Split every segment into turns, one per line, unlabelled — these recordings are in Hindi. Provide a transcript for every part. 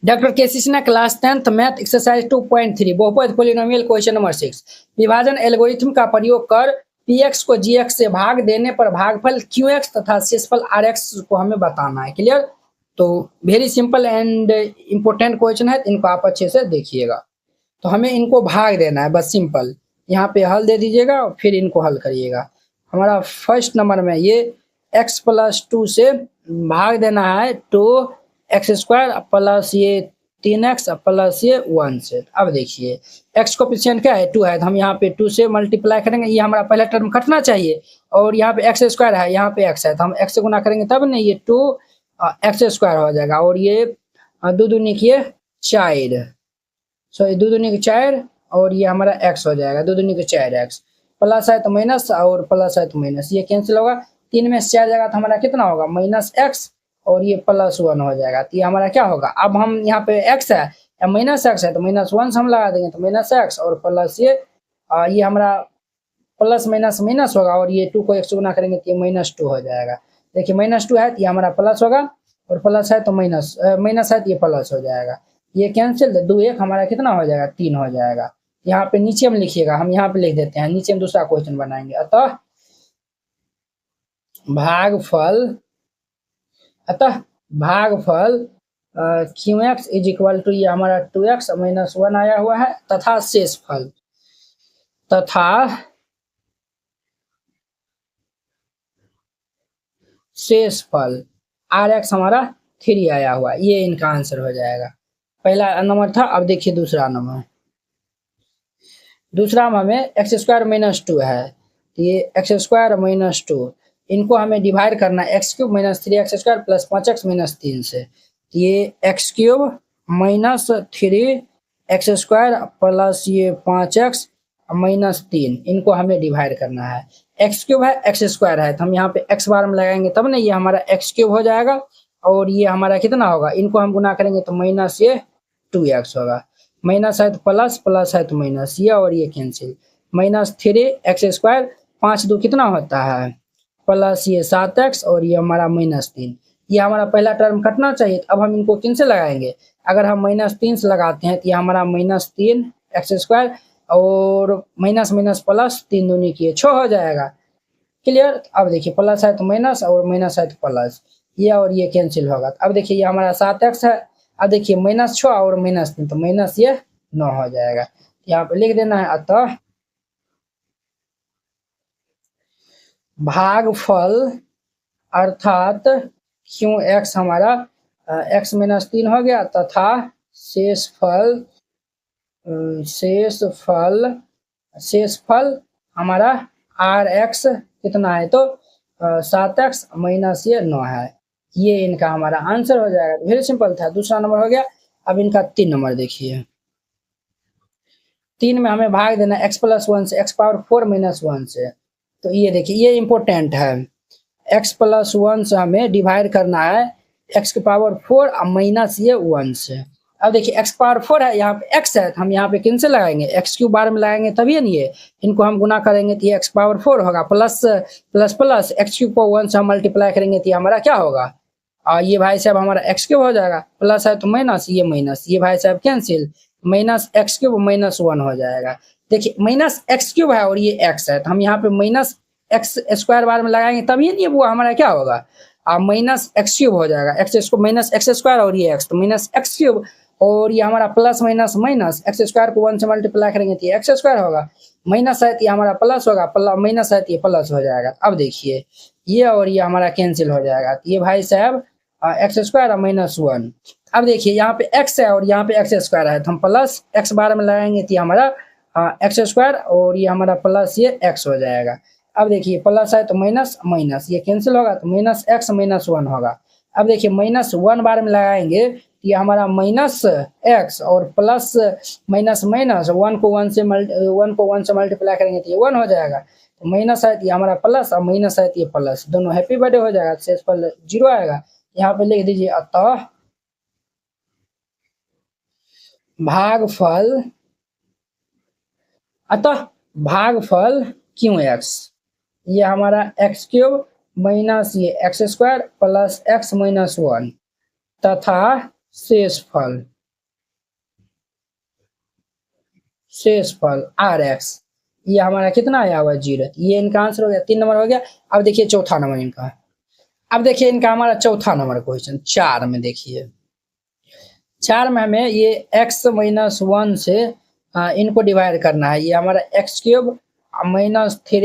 Doctor KC Sinha class 10th math exercise 2.3 बहुपद पोलिनोमियल क्वेश्चन नंबर 6 विभाजन एल्गोरिथम का प्रयोग कर px को gx से भाग देने पर भागफल qx तथा शेषफल rx को हमें बताना है। क्लियर? तो very simple and important question है, इनको आप अच्छे से देखिएगा। तो हमें इनको भाग देना है, बस सिंपल। यहाँ पे हल दे दीजिएगा और फिर इनको हल करिएगा। हमारा फर्स्ट नंबर में ये x + 2 से भाग देना है तो x² प्लस ये 3x प्लस ये 1 से। अब देखिए x कोफिशिएंट क्या है 2 है, तो हम यहाँ पे 2 से मल्टीप्लाई करेंगे, ये हमारा पहला टर्म कटना चाहिए। और यहाँ पे x² है, यहाँ पे x है, तो हम x से गुना करेंगे तब नहीं, ये 2x² हो जाएगा। और ये 2 दूनी की 4, सॉरी 2 दूनी की 4 और ये हमारा x हो जाएगा, 2 दूनी की 4x प्लस है तो माइनस और प्लस है तो माइनस, ये कैंसिल होगा। 3 में से 4 जाएगा तो हमारा कितना होगा -x और ये +1 हो जाएगा। तो ये हमारा क्या होगा, अब हम यहाँ पे x है या -x है तो -1 से हम लगा देंगे तो -x और प्लस ये हमारा प्लस माइनस माइनस होगा और ये 2 को 1 से गुना करेंगे तो ये -2 हो जाएगा। देखिए -2 है तो ये हमारा प्लस होगा और प्लस है तो माइनस है तो ये प्लस हो जाएगा। ये कैंसिल, 2 1 हमारा कितना हो जाएगा 3 हो जाएगा। यहाँ पे नीचे में लिखिएगा, हम यहाँ पे लिख देते हैं, नीचे में दूसरा क्वेश्चन बनाएंगे। अतः भागफल qx = ये हमारा 2x - 1 आया हुआ है तथा शेषफल rx हमारा 3 आया हुआ है। ये इनका आंसर हो जाएगा। पहला नंबर था, अब देखिए दूसरा नंबर। दूसरा में हमें x² - 2 है, तो ये x² - 2 इनको हमें डिवाइड करना है x³ - 3x² + 5x - 3 से। तो ये x³ - 3x² प्लस ये 5x - 3 इनको हमें डिवाइड करना है। x³ है x² है, तो हम यहाँ पे x बार में लगाएंगे तब ना, ये हमारा x³ हो जाएगा और ये हमारा कितना होगा, इनको हम गुना करेंगे तो -2x होगा। माइनस है तो प्लस, प्लस है तो माइनस, ये और ये कैंसिल। -3x², 5 2 कितना होता है प्लस ये 7x और ये हमारा -3। ये हमारा पहला टर्म कटना चाहिए, अब हम इनको किन से लगाएंगे। अगर हम -3 से लगाते हैं तो ये हमारा -3x² और माइनस माइनस प्लस 3 दूनी की 6 हो जाएगा। क्लियर? अब देखिए प्लस है तो माइनस और माइनस है तो प्लस, ये और ये कैंसिल होगा। अब देखिए ये हमारा 7x है, अब देखिए -6 और -3 तो माइनस ये 9 हो जाएगा। यहाँ पे लिख देना है अतः भागफल अर्थात qx हमारा x - 3 हो गया तथा शेषफल हमारा rx कितना है तो 7x - ये 9 है। ये इनका हमारा आंसर हो जाएगा। वेरी सिंपल था। दूसरा नंबर हो गया। अब इनका 3 नंबर देखिए। 3 में हमें भाग देना x + 1 से, x⁴ - 1 से। तो ये देखिए ये इम्पोर्टेंट है। x + 1 से हमें डिवाइड करना है x⁴ माइनस ये 1 से। अब देखिए x⁴ है, यहाँ पे x है, हम यहाँ पे किन से लगाएंगे x³ बार में लगाएंगे तभी नहीं है, इनको हम गुना करेंगे तो ये x⁴ होगा प्लस प्लस प्लस x³ को 1 से हम मल्टीप्लाई करेंगे तो ये हमारा क्या होगा, ये भाई साहब हमारा x³ हो जाएगा, प्लस है तो माइनस, ये माइनस, ये भाई साहब कैंसिल, -x³ -1 हो जाएगा। देखिए -x³ है और ये x है, तो हम यहाँ पे -x² बार में लगाएंगे तभी नहीं वो हमारा क्या होगा, -x³ हो जाएगा, -x² और ये x, तो -x³ और ये हमारा प्लस माइनस माइनस, x² को 1 से मल्टीप्लाई करेंगे तो ये x² होगा, माइनस है तो ये हमारा प्लस होगा, माइनस है तो ये प्लस हो जाएगा। अब देखिए ये और ये हमारा कैंसिल हो जाएगा, तो ये भाई साहब x² और -1। अब देखिए यहाँ पे x है और यहाँ पे x² है, तो हम प्लस x बार में लगाएंगे तो ये हमारा x² और ये हमारा प्लस ये x हो जाएगा। अब देखिए प्लस है तो माइनस माइनस, ये कैंसिल होगा तो -x -1 होगा। अब देखिए -1 बार में लगाएंगे तो ये हमारा -x और प्लस माइनस माइनस 1 को 1 से मल्टीप्लाई करेंगे तो ये 1 हो जाएगा, तो माइनस है तो ये हमारा प्लस और माइनस है तो ये प्लस, दोनों हैप्पी बर्थडे हो जाएगा, शेषफल 0 आएगा। यहाँ पे लिख दीजिए अतः भागफल qx, ये हमारा x³ माइनस ये x² प्लस x - 1 तथा शेषफल शेषफल आर एक्स, ये हमारा कितना आया हुआ 0, ये इनका आंसर हो गया। 3 नंबर हो गया। अब देखिए चौथा नंबर इनका, अब देखिए इनका हमारा चौथा नंबर क्वेश्चन 4 में देखिए, 4 में हमें ये x माइनस 1 से इनको डिवाइड करना है। ये हमारा x cube minus 3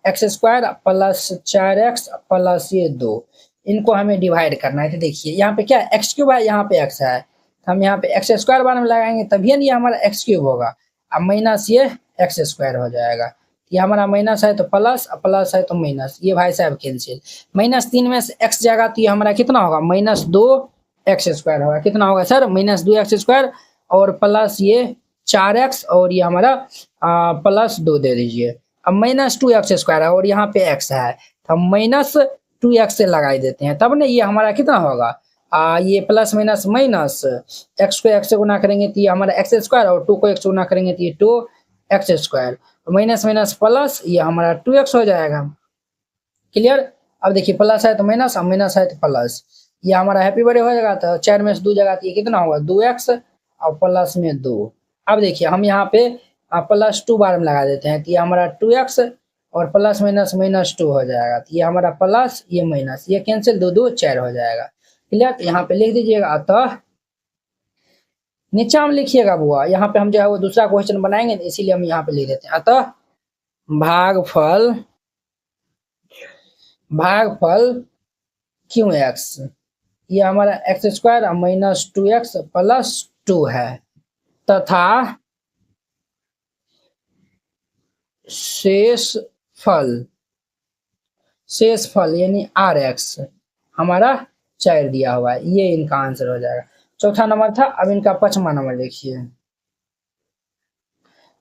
x square plus 4x plus ये 2, इनको हमें डिवाइड करना है। तो देखिए यहाँ पे क्या एक्स क्यूब है, यहाँ पे x है, तो हम यहाँ पे एक्स स्क्वायर बाद में लगाएंगे तभी ये हमारा एक्स क्यूब होगा। अब माइनस ये एक्स स्क्वायर हो जाएगा, ये हमारा माइनस है तो प्लस, प्लस है तो माइनस, ये भाई साहब कैंसिल। -3 में से x जाएगा तो ये हमारा कितना होगा -2 एक्स स्क्वायर होगा। कितना होगा सर -2 एक्स स्क्वायर और प्लस ये 4x और ये हमारा प्लस 2 दे दीजिए। अब -2 एक्स स्क्वायर है और यहाँ पे x है तो हम -2 एक्स से लगा देते हैं, तब ना ये हमारा कितना होगा ये प्लस माइनस माइनस, एक्स को एक्स से गुना करेंगे तो ये हमारा एक्स स्क्वायर और 2 को एक्स गुना करेंगे तो ये 2 x square, minus minus plus, ये हमारा 2x हो जाएगा। क्लियर। अब देखिए प्लस है तो माइनस, माइनस है तो प्लस, ये हमारा हैप्पी बर्थडे हो जाएगा। तो 4 में से 2 जगह तो ये कितना होगा 2x और प्लस में 2। अब देखिए हम यहाँ पे +2 बार में लगा देते हैं तो ये हमारा 2x और प्लस माइनस माइनस 2 हो जाएगा, तो ये हमारा प्लस ये माइनस, ये कैंसिल 2 2 4 हो जाएगा। क्लियर। तो यहाँ पे लिख दीजिएगा। अतः नीचे हम लिखिएगा बुआ, यहाँ पे हम जो है वो दूसरा क्वेश्चन बनाएंगे इसीलिए हम यहाँ पे लिख देते हैं। अतः भागफल QX, ये हमारा एक्स स्क्वायर -2x प्लस 2 है, तथा शेषफल यानी RX हमारा 4 दिया हुआ है, ये इनका आंसर हो जाएगा। चौथा नंबर था। अब इनका 5वां नंबर देखिए,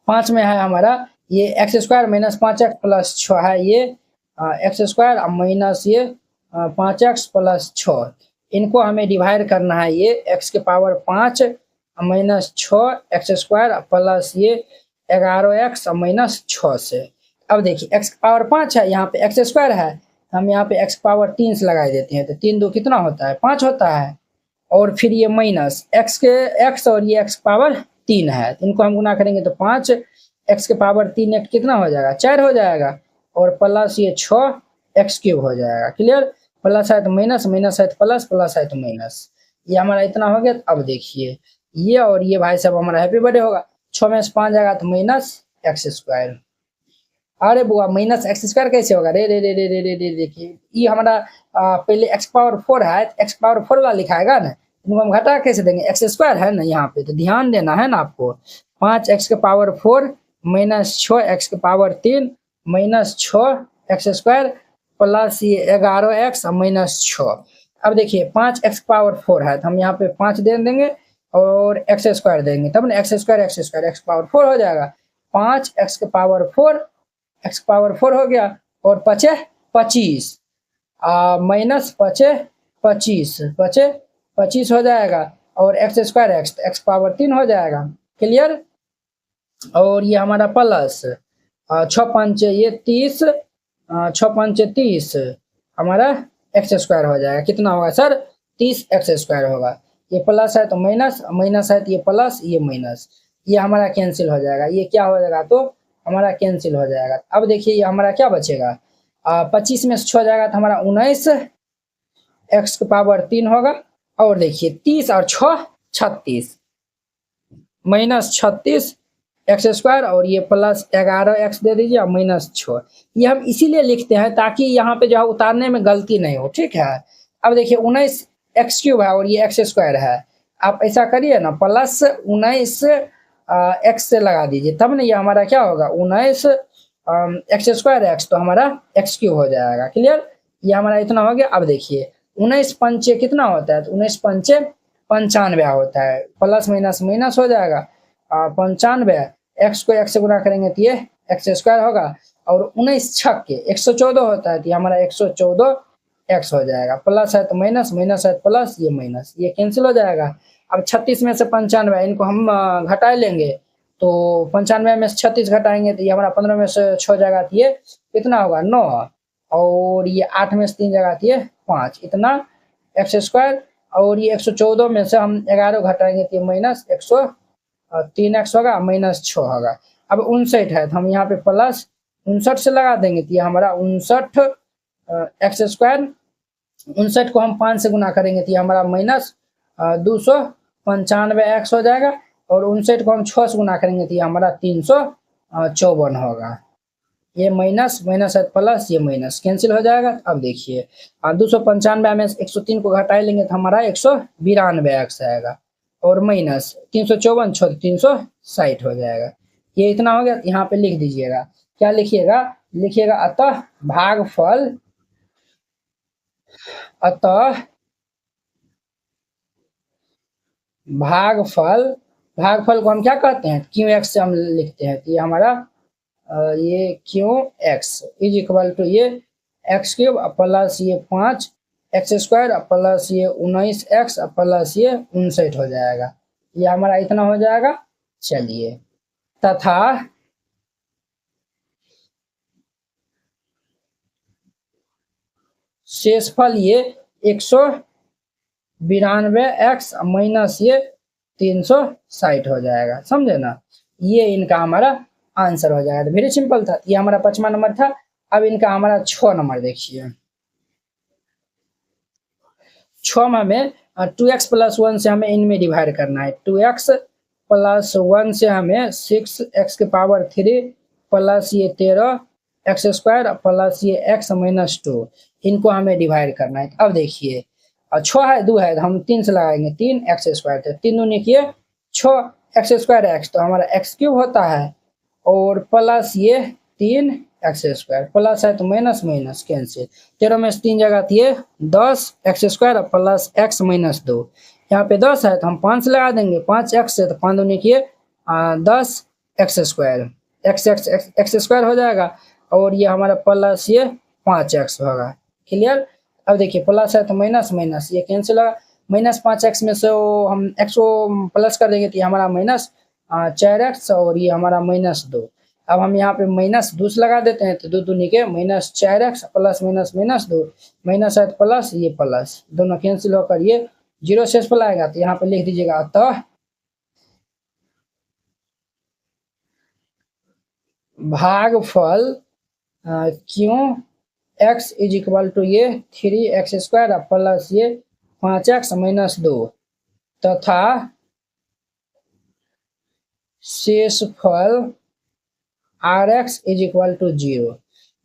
5 में है हमारा ये एक्स स्क्वायर -5x प्लस 6 है, ये एक्स स्क्वायर माइनस ये 5x प्लस 6, इनको हमें डिवाइड करना है। ये x के power 5 minus 6 x square plus ये 11x माइनस 6 से। अब देखिए x पावर 5 है, यहाँ पे एक्स स्क्वायर है, हम यहाँ पे x पावर 3 से लगा देते हैं तो 3 2 कितना होता है 5 होता है, और फिर ये माइनस x और ये x पावर 3 है, तो इनको हम गुना करेंगे तो 5 x के पावर 3 एक कितना हो जाएगा 4 हो जाएगा, और प्लस ये 6 एक्स क्यूब हो जाएगा। क्लियर। प्लस है तो माइनस, माइनस है तो प्लस, प्लस है तो माइनस, ये हमारा इतना हो गया। अब देखिए ये और ये भाई साहब हमारा हैप्पी बर्थडे होगा। 6 में से 5 जाएगा तो माइनस एक्स स्क्वायर। अरे बुआ माइनस एक्स स्क्वायर कैसे होगा, रे रे रे रे रे रे रे देखिए ये हमारा पहले एक्स पावर 4 है, एक्स पावर 4 वाला लिखाएगा ना, इनको हम घटा कैसे देंगे, एक्स स्क्वायर है ना यहाँ पे, तो ध्यान देना है ना आपको। 5x के पावर 4 माइनस 6x के power 3 minus 6 x square plus ये 11x माइनस 6। अब देखिए 5x पावर 4 है तो हम यहाँ पे 5 दे देंगे और एक्स स्क्वायर देंगे, तब ना एक्स स्क्वायर एक्स पावर 4 हो जाएगा। 5x के पावर 4 एक्स पावर 4 हो गया, और 5 25 माइनस 5 25 25 हो जाएगा, और एक्स स्क्वायर एक्स पावर 3 हो जाएगा। क्लियर। और ये हमारा प्लस 6 5 ये 30, 6 5 30 हमारा एक्स स्क्वायर हो जाएगा। कितना होगा सर 30 एक्स स्क्वायर होगा। ये प्लस है तो माइनस, माइनस है तो ये प्लस, ये माइनस, ये हमारा कैंसिल हो जाएगा। ये क्या हो जाएगा तो हमारा कैंसिल हो जाएगा। अब देखिए ये हमारा क्या बचेगा 25 में से 6 जाएगा तो हमारा 19 एक्स के पावर 3 होगा, और देखिए 30 और 6 36 माइनस 36 एक्स स्क्वायर, और ये प्लस 11x दे दीजिए और माइनस 6। ये हम इसीलिए लिखते हैं ताकि यहाँ पे जो है उतारने में गलती नहीं हो। ठीक है। अब देखिए 19 एक्स क्यूब है और ये एक्स स्क्वायर है, आप ऐसा करिए ना प्लस 19 एक्स से लगा दीजिए, तब ना ये हमारा क्या होगा 19 एक्स स्क्वायर एक्स, तो हमारा एक्स क्यूब हो जाएगा। क्लियर। ये हमारा इतना हो गया। अब देखिए 19 पंचे कितना होता है, तो 19 पंचे 95 होता है, प्लस माइनस माइनस हो जाएगा 95, एक्स को एक्स से गुना करेंगे तो ये एक्स स्क्वायर होगा, और 19 छक के 114 होता है तो ये हमारा 114 एक्स हो जाएगा। प्लस है तो माइनस, माइनस है तो प्लस, ये माइनस, ये कैंसिल हो जाएगा। अब 36 में से 95 इनको हम घटा लेंगे, तो 95 में से 36 घटाएंगे तो ये हमारा 15 में से 6 जाएगा तो ये कितना होगा 9, और ये 8 में से 3 जाएगा तो ये 5, इतना एक्स स्क्वायर, और ये 114 में से हम 11 घटाएंगे तो ये माइनस 3x होगा माइनस 6 होगा। अब 59 है तो हम यहाँ पे प्लस 59 से लगा देंगे तो ये हमारा 59 एक्स स्क्वायर, 59 को हम 5 से गुना करेंगे तो ये हमारा माइनस 295 एक्स हो जाएगा, और 59 को हम 6 से गुना करेंगे तो ये हमारा 354 होगा। ये माइनस माइनस है प्लस, ये माइनस कैंसिल हो जाएगा। अब देखिए 295 में 103 को घटा लेंगे तो हमारा 192 एक्स आएगा, और माइनस 354 छोड़ 360 हो जाएगा। ये इतना हो गया। यहाँ पे लिख दीजिएगा, क्या लिखिएगा, लिखिएगा अतः भागफल, अतः भागफल, भागफल को हम क्या कहते हैं, क्यू एक्स से हम लिखते हैं। तो ये हमारा ये Q X is equal to ये एक्स क्यूब प्लस ये 5 एक्स स्क्वायर प्लस ये 19 एक्स प्लस ये 59 हो जाएगा। ये हमारा इतना हो जाएगा। चलिए, तथा शेषफल ये 192 एक्स माइनस ये 360 हो जाएगा, समझे ना। ये इनका हमारा आंसर हो जाएगा। तो वेरी सिंपल था। ये हमारा 5वां नंबर था। अब इनका हमारा 6 नंबर देखिए। 6 में 2x प्लस 1 से हमें इनमें डिवाइड करना है। 2x प्लस 1 से हमें 6x के पावर 3 प्लस ये 13 एक्स स्क्वायर प्लस ये x माइनस 2, इनको हमें डिवाइड करना है। अब देखिए 6 है 2 है तो हम 3 से लगाएंगे, 3 एक्स स्क्वायर, तो 3 दूनी किए 6 एक्स स्क्वायर एक्स, तो हमारा एक्स क्यूब होता है, और प्लस ये 3 एक्स स्क्वायर, प्लस है तो माइनस माइनस कैंसिल, 13 में से 3 जगह दिए 10 x square plus x minus 2। यहाँ पे 10 है तो हम 5 लगा देंगे, 5 एक्स है तो 5 दूनी किए 10 एक्स स्क्वायर, एक्स स्क्वायर हो जाएगा, और ये हमारा प्लस ये 5 एक्स होगा। क्लियर। अब देखिए प्लस है तो माइनस माइनस ये कैंसिल होगा, माइनस 5 एक्स में से हम एक्स को प्लस कर देंगे तो ये हमारा माइनस 4 एक्स, और ये हमारा माइनस 2। अब हम यहाँ पे माइनस 2 लगा देते हैं तो 2 दूनी के minus 4 x plus minus minus 2, minus है तो प्लस, ये प्लस, दोनों कैंसिल होकर ये 0 शेषफल आएगा। तो यहाँ पे लिख दीजिएगा अतः भागफल क्यों एक्स इज इक्वल टू ये 3 एक्स स्क्वायर प्लस ये 5 एक्स माइनस 2 तथा शेषफल R X is equal to 0।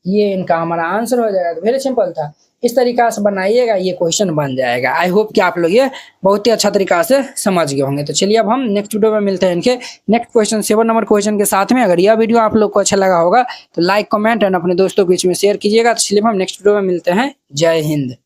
ये इनका हमारा आंसर हो जाएगा। तो वेरी सिंपल था। इस तरीका से बनाइएगा, ये क्वेश्चन बन जाएगा। आई होप कि आप लोग ये बहुत ही अच्छा तरीका से समझ गए होंगे। तो चलिए अब हम नेक्स्ट वीडियो में मिलते हैं इनके नेक्स्ट क्वेश्चन 7 नंबर क्वेश्चन के साथ में। अगर यह वीडियो आप लोग को अच्छा लगा होगा तो लाइक कमेंट एंड अपने दोस्तों के बीच में शेयर कीजिएगा। तो चलिए हम नेक्स्ट वीडियो में मिलते हैं। जय हिंद।